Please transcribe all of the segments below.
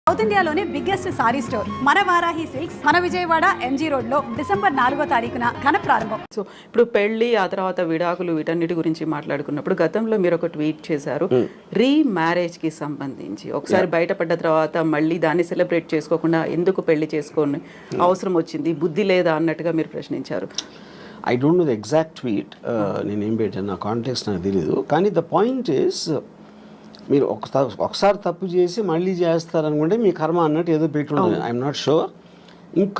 South ఇండియాలోనే biggest sorry store మన Varahi silks మన విజయవాడ ఎంజీ రోడ్ లో డిసెంబర్ 4వ తారీఖున ఘన ప్రారంభం. సో ఇప్పుడు పెళ్లి ఆ తర్వాత విడాకులు వీటన్నిటి గురించి మాట్లాడుకున్నప్పుడు గతంలో మీరు ఒక ట్వీట్ చేశారు రీమ్యారేజ్ కి సంబంధించి. ఒకసారి బయటపడ్డ తర్వాత మళ్ళీ దాన్ని సెలబ్రేట్ చేసుకోకుండా ఎందుకు పెళ్లి చేసుకోని అవసరం వచ్చింది, బుద్ధి లేదా అన్నట్టుగా మీరు ప్రశ్నించారు. I don't know the exact tweet, నేనేం పెట్టాను నా కాంటెక్స్ట్ నాకు తెలీదు. కానీ ద పాయింట్ ఈస్, మీరు ఒకసారి తప్పు చేసి మళ్ళీ చేస్తారనుకుంటే మీ కర్మ అన్నట్టు ఏదో పెట్టుంటుంది. I'm not sure.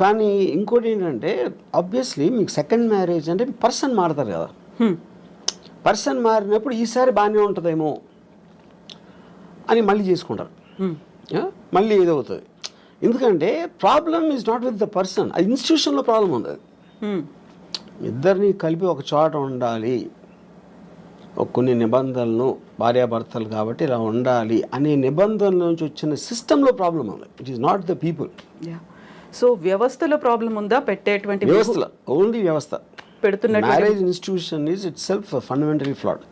కానీ ఇంకోటి ఏంటంటే ఆబ్వియస్లీ మీకు సెకండ్ మ్యారేజ్ అంటే పర్సన్ మారుతారు కదా. పర్సన్ మారినప్పుడు ఈసారి బాగానే ఉంటుందేమో అని మళ్ళీ చేసుకుంటారు, మళ్ళీ ఏదో అవుతుంది. ఎందుకంటే problem is not with the person, అది ఇన్స్టిట్యూషన్లో ప్రాబ్లం ఉంది. అది ఇద్దరిని కలిపి ఒక చోట ఉండాలి, కొన్ని నిబంధనలను భార్యాభర్తలు కాబట్టి ఇలా ఉండాలి అనే నిబంధనల నుంచి వచ్చిన సిస్టంలో ప్రాబ్లం ఉంది. It is not the people. So వ్యవస్థలో ప్రాబ్లం ఉందా? పెట్టేటువంటి వ్యవస్థలో ఓన్లీ వ్యవస్థ పెడుతున్న marriage institution is itself fundamentally flawed.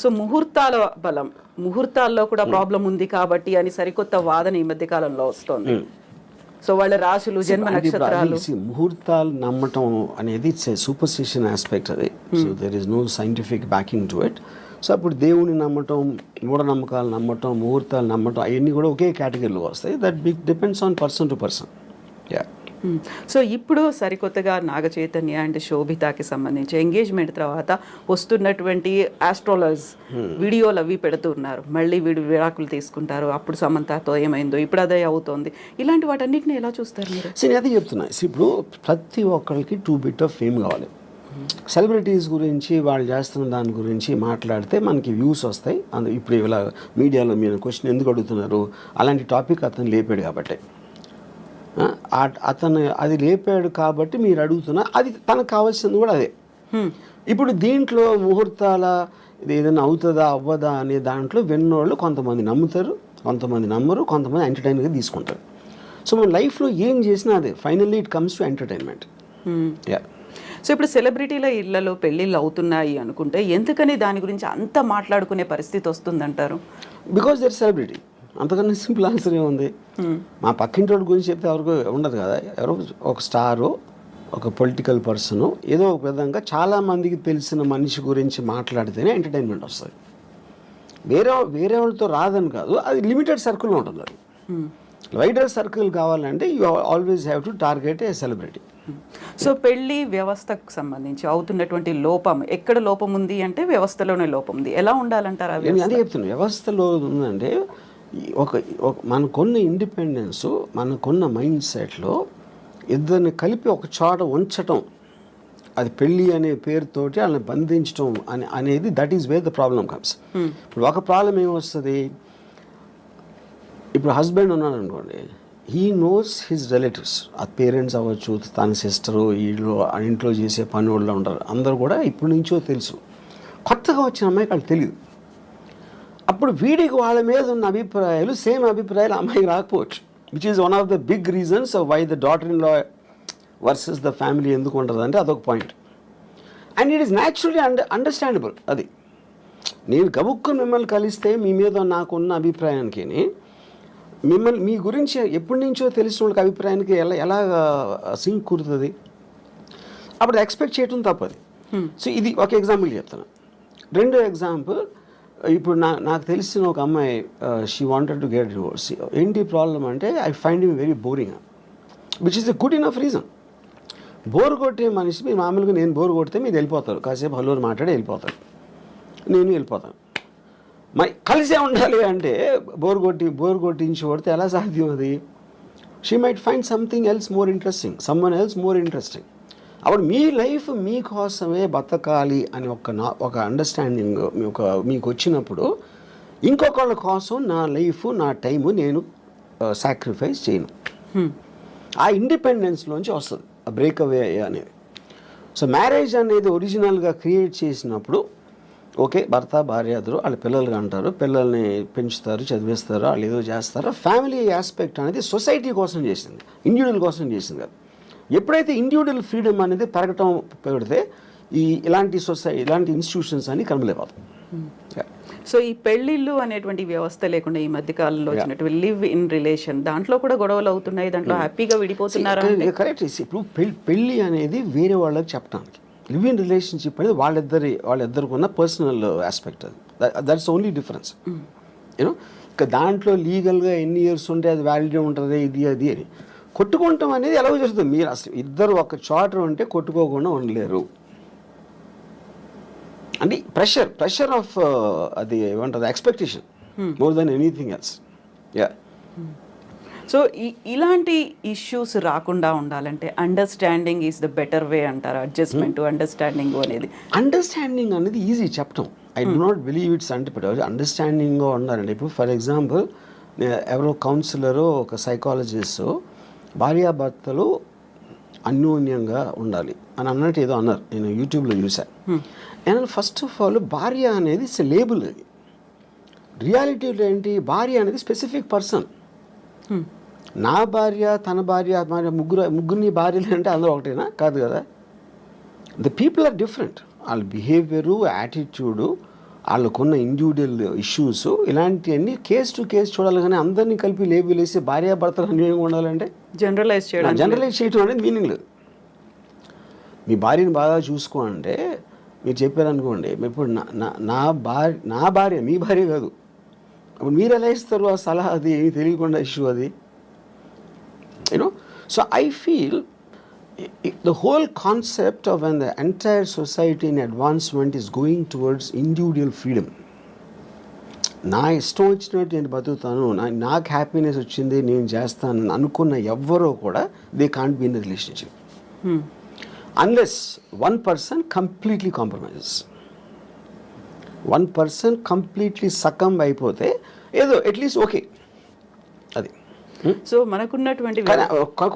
So ముహూర్తాల బలం, ముహూర్తాల్లో కూడా ప్రాబ్లం ఉంది కాబట్టి అని సరికొత్త వాదన ఈ మధ్య కాలంలో వస్తుంది. సో వాళ్ళ రాశులు, జన్మ నక్షత్రాలు, ముహూర్తాలు నమ్మటం అనేది ఇట్స్ ఏ సూపర్స్టిషన్ ఆస్పెక్ట్. అది so there is no scientific backing to it. So అప్పుడు దేవుని నమ్మటం, మూఢనమ్మకాలు నమ్మటం, ముహూర్తాలు నమ్మటం అవన్నీ కూడా ఒకే కేటగిరీలో వస్తాయి. That depends on person to person. So ఇప్పుడు సరికొత్తగా నాగ చైతన్య అండ్ శోభితాకి సంబంధించి ఎంగేజ్మెంట్ తర్వాత వస్తున్నటువంటి ఆస్ట్రాలజర్స్ వీడియోలు అవి పెడుతున్నారు. మళ్ళీ వీడు విడాకులు తీసుకుంటారు, అప్పుడు సమంతతో ఏమైందో ఇప్పుడు అదే అవుతోంది. ఇలాంటి వాటన్నిటిని ఎలా చూస్తారు మీరు? నేను అదే చెప్తున్నా. ఇప్పుడు ప్రతి ఒక్కరికి టూ బిట్ ఆఫ్ ఫేమ్ కావాలి. సెలబ్రిటీస్ గురించి వాళ్ళు చేస్తున్న దాని గురించి మాట్లాడితే మనకి వ్యూస్ వస్తాయి. ఇప్పుడు ఇలా మీడియాలో మీరు క్వశ్చన్ ఎందుకు అడుగుతున్నారు, అలాంటి టాపిక్ అతను లేపాడు కాబట్టి, అతను అది లేపాడు కాబట్టి మీరు అడుగుతున్నా, అది తనకు కావాల్సింది కూడా అదే. ఇప్పుడు దీంట్లో ముహూర్తాల ఇది ఏదైనా అవుతుందా అవ్వదా అనే దాంట్లో విన్నోళ్ళు కొంతమంది నమ్ముతారు, కొంతమంది నమ్మరు, కొంతమంది ఎంటర్టైన్గా తీసుకుంటారు. సో మన లైఫ్లో ఏం చేసినా అదే finally it comes to entertainment. So ఇప్పుడు సెలబ్రిటీల ఇళ్లలో పెళ్ళిళ్ళు అవుతున్నాయి అనుకుంటే ఎందుకని దాని గురించి అంత మాట్లాడుకునే పరిస్థితి వస్తుందంటారు? Because they're celebrity. అంతకన్నా సింపుల్ ఆన్సర్ ఏముంది? మా పక్కింటి వాడి గురించి చెప్తే ఎవరికి ఉండదు కదా. ఎవరో ఒక స్టారు, ఒక పొలిటికల్ పర్సను, ఏదో ఒక విధంగా చాలామందికి తెలిసిన మనిషి గురించి మాట్లాడితేనే ఎంటర్టైన్మెంట్ వస్తుంది. వేరే వాళ్ళతో రాదని కాదు, అది లిమిటెడ్ సర్కిల్లో ఉంటుంది. అది వైడర్ సర్కిల్ కావాలంటే you always have to target A celebrity. So పెళ్లి వ్యవస్థకు సంబంధించి అవుతున్నటువంటి లోపం, ఎక్కడ లోపం ఉంది అంటే వ్యవస్థలోనే లోపం ఉంది. ఎలా ఉండాలంటారు? అదే చెప్తున్నాను. వ్యవస్థలో ఉందంటే మనకున్న ఇండిపెండెన్స్, మనకున్న మైండ్ సెట్లో ఇద్దరిని కలిపి ఒక చోట ఉంచటం, అది పెళ్ళి అనే పేరుతోటి వాళ్ళని బంధించడం అనేది that is where the problem comes. ఇప్పుడు ఒక ప్రాబ్లం ఏమొస్తుంది, ఇప్పుడు హస్బెండ్ ఉన్నాడు అనుకోండి, హీ నోస్ హిజ్ రిలేటివ్స్, ఆ పేరెంట్స్ అవ్వచ్చు, తన సిస్టరు, వీళ్ళు ఇంట్లో చేసే పని వాళ్ళు ఉంటారు, అందరూ కూడా ఇప్పటి నుంచో తెలుసు. కొత్తగా వచ్చిన అమ్మాయికి వాళ్ళు తెలియదు. అప్పుడు వీడికి వాళ్ళ మీద ఉన్న అభిప్రాయాలు సేమ్ అభిప్రాయాలు అమ్మాయికి రాకపోవచ్చు, which is one of the big reasons why the daughter in law versus the family ఎందుకు ఉంటుంది అంటే అదొక point. And it is naturally understandable. అది నేను గబుక్కుని మిమ్మల్ని కలిస్తే మీ మీద నాకున్న అభిప్రాయానికి, మిమ్మల్ని మీ గురించి ఎప్పటి నుంచో తెలిసిన వాళ్ళకి అభిప్రాయానికి ఎలా సింక్ కుదురుతుంది? అప్పుడు ఎక్స్పెక్ట్ చేయటం తప్పది. సో ఇది ఒక ఎగ్జాంపుల్ చెప్తాను. రెండో ఎగ్జాంపుల్, ఇప్పుడు నాకు తెలిసిన ఒక అమ్మాయి, she wanted to get divorce. ఏంటి ప్రాబ్లం అంటే, I find him very boring, which is a good enough reason. Bore కొట్టే మనిషి, మీరు మామూలుగా నేను బోర్ కొడితే మీరు వెళ్ళిపోతారు, కాసేపు హలో మాట్లాడి వెళ్ళిపోతారు, నేను వెళ్ళిపోతాను. మరి కలిసే ఉండాలి అంటే బోర్ కొట్టించి కొడితే ఎలా సాధ్యం? అది she might find something else more interesting, someone else more interesting. అప్పుడు మీ లైఫ్ మీకోసమే బతకాలి అని ఒక అండర్స్టాండింగ్ మీకు వచ్చినప్పుడు, ఇంకొకళ్ళ కోసం నా లైఫ్, నా టైము నేను సాక్రిఫైస్ చేయను. ఆ ఇండిపెండెన్స్లోంచి వస్తుంది ఆ బ్రేక్అవే అనేది. సో మ్యారేజ్ అనేది ఒరిజినల్గా క్రియేట్ చేసినప్పుడు ఓకే, భర్త భార్య ఇద్దరు వాళ్ళ పిల్లలుగా అంటారు, పిల్లల్ని పెంచుతారు, చదివిస్తారు, వాళ్ళు ఏదో చేస్తారు. ఫ్యామిలీ ఆస్పెక్ట్ అనేది సొసైటీ కోసం చేసింది, ఇండివిజువల్ కోసం చేసింది కాదు. ఎప్పుడైతే ఇండివిజువల్ ఫ్రీడమ్ అనేది పెరగటం పెడితే ఇలాంటి ఇన్స్టిట్యూషన్స్ అని కనుమలేకపోతాయి. సో ఈ పెళ్ళిళ్ళు అనేటువంటి వ్యవస్థ లేకుండా ఈ మధ్య కాలంలో వచ్చినటువంటి లివ్ ఇన్ రిలేషన్ దాంట్లో కూడా గొడవలు అవుతున్నాయి, దాంట్లో హ్యాపీగా విడిపోతున్నారు. కరెక్ట్. ఇప్పుడు పెళ్ళి అనేది వేరే వాళ్ళకి చెప్పడానికి, లివ్ ఇన్ రిలేషన్షిప్ అనేది వాళ్ళిద్దరికి ఉన్న పర్సనల్ ఆస్పెక్ట్, అది దట్స్ ఓన్లీ డిఫరెన్స్. యూనో ఇక దాంట్లో లీగల్గా ఎన్ని ఇయర్స్ ఉంటే అది వ్యాలిడే ఉంటుంది, ఇది అది అని. కొట్టుకుంటాం అనేది ఎలాగో జరుగుతుంది. మీరు అసలు ఇద్దరు ఒక చోట ఉంటే కొట్టుకోకుండా ఉండలేరు. అంటే ప్రెషర్ ఆఫ్ అది ఏమంటుంది, expectation more than anything else. Yeah. So ఇలాంటి ఇష్యూస్ రాకుండా ఉండాలంటే understanding is the better way అంటారు. అడ్జస్ట్మెంట్ అండర్స్టాండింగ్ అనేది ఈజీ చెప్పటం. I do not believe it's అంటే అండర్స్టాండింగ్గా ఉండాలండి. ఇప్పుడు ఫర్ ఎగ్జాంపుల్ ఎవరో కౌన్సిలరు ఒక సైకాలజిస్ట్ భార్యాభర్తలు అన్యోన్యంగా ఉండాలి అని అన్నట్టు ఏదో అన్నారు, నేను యూట్యూబ్లో చూసాను. అండ్ ఫస్ట్ ఆఫ్ ఆల్ భార్య అనేది ఇట్స్ లేబుల్. అది రియాలిటీలో ఏంటి, భార్య అనేది స్పెసిఫిక్ పర్సన్. నా భార్య తన భార్య ముగ్గురిని భార్యలు అంటే అందరూ ఒకటేనా? కాదు కదా. The people are different. వాళ్ళ బిహేవియరు, యాటిట్యూడు, వాళ్ళకున్న ఇండివిజువల్ ఇష్యూస్, ఇలాంటివన్నీ కేస్ టు కేస్ చూడాలి. కానీ అందరినీ కలిపి లేబుల్ వేసి భార్యాభర్తలు అన్యోన్యంగా ఉండాలంటే జనరలైజ్ చేయడం అనేది మీనింగ్ లేదు. మీ భార్యని బాగా చూసుకో అంటే మీరు చెప్పారనుకోండి, ఇప్పుడు నా భార్య మీ భార్య కాదు, అప్పుడు మీరు ఎలా ఇస్తారు ఆ సలహా? అది ఏమి తెలియకుండా ఇష్యూ అది. You know so I feel the whole concept of when the entire society in advancement is going towards individual freedom. నా ఇష్టం వచ్చినట్టు నేను బతుకుతాను, నాకు హ్యాపీనెస్ వచ్చింది నేను చేస్తాను అనుకున్న ఎవ్వరూ కూడా they can't be in the relationship unless one person completely compromises. One person completely succumb అయిపోతే ఏదో అట్లీస్ట్ ఓకే అది. సో మనకున్నటువంటి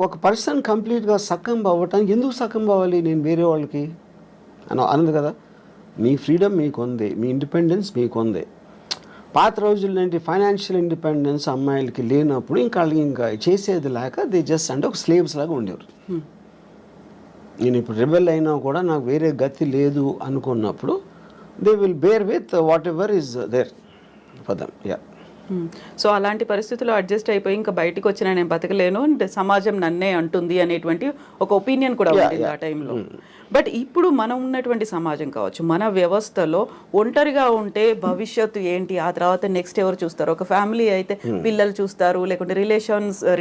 ఒక పర్సన్ కంప్లీట్గా సకంబ్ అవ్వటానికి ఎందుకు సకంబ్ అవ్వాలి నేను వేరే వాళ్ళకి అన్నది కదా. మీ ఫ్రీడమ్ మీకు ఉంది, మీ ఇండిపెండెన్స్ మీకు ఉంది. పాత రోజుల్లో ఏంటి, ఫైనాన్షియల్ ఇండిపెండెన్స్ అమ్మాయిలకి లేనప్పుడు ఇంకా చేసేది లేక దే జస్ట్ అంటే ఒక స్లేవ్స్ లాగా ఉండేవారు. నేను ఇప్పుడు రెబెల్ అయినా కూడా నాకు వేరే గతి లేదు అనుకున్నప్పుడు they will bear with whatever is there for them. Yeah. So అలాంటి పరిస్థితుల్లో అడ్జస్ట్ అయిపోయి ఇంకా బయటకు వచ్చినా నేను బతకలేను, సమాజం నన్నే అంటుంది అనేటువంటి ఒక ఒపీనియన్ కూడా ఉంది ఆ టైంలో. బట్ ఇప్పుడు మనం ఉన్నటువంటి సమాజం కావచ్చు, మన వ్యవస్థలో ఒంటరిగా ఉంటే భవిష్యత్తు ఏంటి, ఆ తర్వాత నెక్స్ట్ ఎవరు చూస్తారు? ఒక ఫ్యామిలీ అయితే పిల్లలు చూస్తారు, లేకుంటే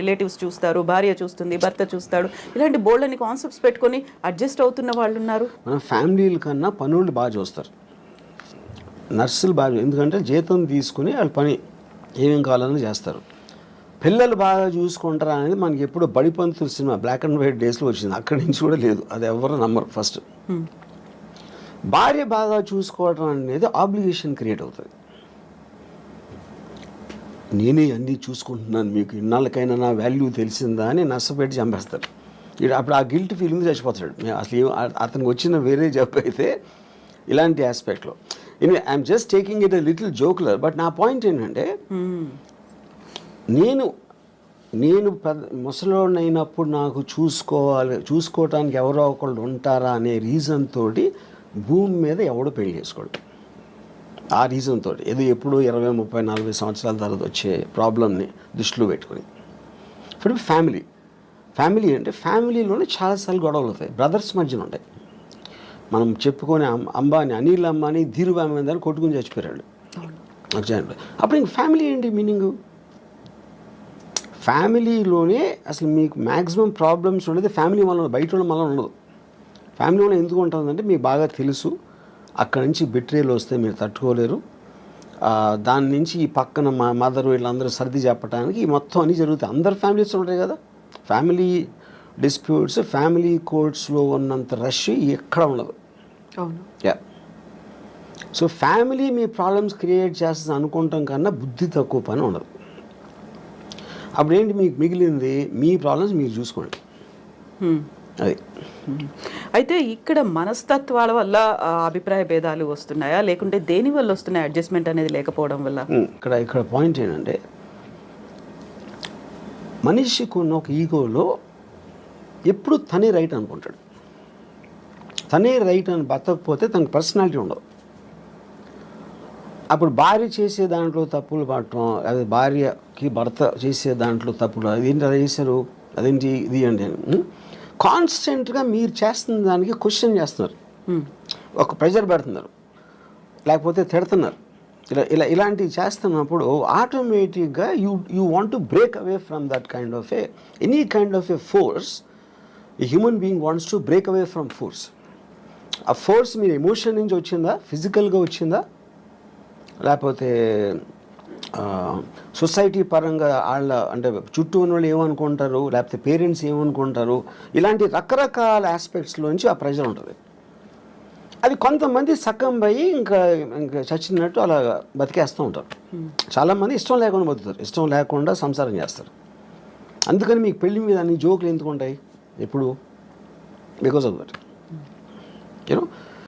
రిలేటివ్స్ చూస్తారు, భార్య చూస్తుంది, భర్త చూస్తాడు, ఇలాంటి బోల్డని కాన్సెప్ట్స్ పెట్టుకొని అడ్జస్ట్ అవుతున్న వాళ్ళు ఉన్నారు. మన ఫ్యామిలీల కన్నా పనులు బాగా చూస్తారు, నర్సులు బాగా, ఎందుకంటే జీతం తీసుకుని వాళ్ళ పని ఏమేం కావాలని చేస్తారు. పిల్లలు బాగా చూసుకుంటారా అనేది మనకి ఎప్పుడు Badipantulu cinema black and white డేస్లో వచ్చింది, అక్కడి నుంచి కూడా లేదు, అది ఎవరు నమ్మరు. ఫస్ట్ భార్య బాగా చూసుకోవడం అనేది ఆబ్లిగేషన్ క్రియేట్ అవుతుంది. నేనే అన్నీ చూసుకుంటున్నాను, మీకు ఇన్నాళ్ళకైనా నా వాల్యూ తెలిసిందా అని నష్టపెట్టి చంపేస్తారు. అప్పుడు ఆ గిల్ట్ ఫీలింగ్ చచ్చిపోతాడు. అసలు అతనికి వచ్చిన వేరే జాబ్ అయితే ఇలాంటి ఆస్పెక్ట్లో. I'm just taking it a little jocular. But నా పాయింట్ ఏంటంటే నేను ముసలోడిని అయినప్పుడు నాకు చూసుకోవటానికి ఎవరో ఒకళ్ళు ఉంటారా అనే రీజన్ తోటి భూమి మీద ఎవడో పెళ్లి చేసుకోడు. ఆ రీజన్ తోటి ఏదో ఎప్పుడు 20, 30, 40 సంవత్సరాల తర్వాత వచ్చే ప్రాబ్లమ్ని దృష్టిలో పెట్టుకుని. ఇప్పుడు ఫ్యామిలీ అంటే ఫ్యామిలీలోనే చాలాసార్లు గొడవలు అవుతాయి, బ్రదర్స్ మధ్యన ఉంటాయి. మనం చెప్పుకొని అనిల్ అంబానీ ధీరుభాయ్ అంబానీ కొట్టుకుని చచ్చిపోయాడు. అప్పుడు ఇంక ఫ్యామిలీ ఏంటి మీనింగ్? ఫ్యామిలీలోనే అసలు మీకు మ్యాక్సిమం ప్రాబ్లమ్స్ ఉండేది ఫ్యామిలీ వల్ల, బయట ఉన్న వల్ల ఉండదు. ఫ్యామిలీ వల్ల ఎందుకు ఉంటుందంటే మీకు బాగా తెలుసు అక్కడి నుంచి బిట్రేలు వస్తే మీరు తట్టుకోలేరు, దాని నుంచి ఈ పక్కన మా మదర్ వీళ్ళందరూ సర్ది చెప్పడానికి మొత్తం అన్నీ జరుగుతాయి. అందరు ఫ్యామిలీస్ ఉంటాయి కదా. ఫ్యామిలీ డిస్ప్యూట్స్, ఫ్యామిలీ కోర్ట్స్లో ఉన్నంత రష్ ఎక్కడ ఉండదు. యా. సో ఫ్యామిలీ మీ ప్రాబ్లమ్స్ క్రియేట్ చేస్తుంది అనుకుంటాం కన్నా బుద్ధి తక్కువ పని ఉండదు. అప్పుడు ఏంటి మీకు మిగిలింది, మీ ప్రాబ్లమ్స్ మీరు చూసుకోండి. అది. అయితే ఇక్కడ మనస్తత్వాల వల్ల అభిప్రాయ భేదాలు వస్తున్నాయా, లేకుంటే దేని వల్ల వస్తున్నాయి అడ్జస్ట్మెంట్ అనేది లేకపోవడం వల్ల? ఇక్కడ పాయింట్ ఏంటంటే మనిషికి ఉన్న ఒక ఈగోలో ఎప్పుడు తనే రైట్ అనుకుంటాడు. తనే రైట్ అని బతకపోతే తనకు పర్సనాలిటీ ఉండదు. అప్పుడు భార్య చేసే దాంట్లో తప్పులు పడటం, అది భార్యకి భర్త చేసే దాంట్లో తప్పులు, అదేంటి అలా చేశారు, అదేంటి ఇది అండి కాన్స్టెంట్గా మీరు చేస్తున్న దానికి క్వశ్చన్ చేస్తున్నారు, ఒక ప్రెజర్ పెడుతున్నారు, లేకపోతే తిడుతున్నారు. ఇలాంటివి చేస్తున్నప్పుడు ఆటోమేటిక్గా you want to break away from that kind of any kind of A force. A human being wants to break away from force. ఆ ఫోర్స్ మీరు ఎమోషన్ నుంచి వచ్చిందా, ఫిజికల్గా వచ్చిందా, లేకపోతే సొసైటీ పరంగా వాళ్ళ అంటే చుట్టూ ఉన్న వాళ్ళు ఏమనుకుంటారు, లేకపోతే పేరెంట్స్ ఏమనుకుంటారు, ఇలాంటి రకరకాల ఆస్పెక్ట్స్లోంచి ఆ ప్రెజర్ ఉంటుంది. అది కొంతమంది సకంబయి ఇంకా చచ్చినట్టు అలా బతికేస్తూ ఉంటారు. చాలామంది ఇష్టం లేకుండా బతుకుతారు, ఇష్టం లేకుండా సంసారం చేస్తారు. అందుకని మీకు పెళ్లి మీద అన్ని జోకులు ఎందుకు ఉంటాయి ఎప్పుడు? Because of that you know.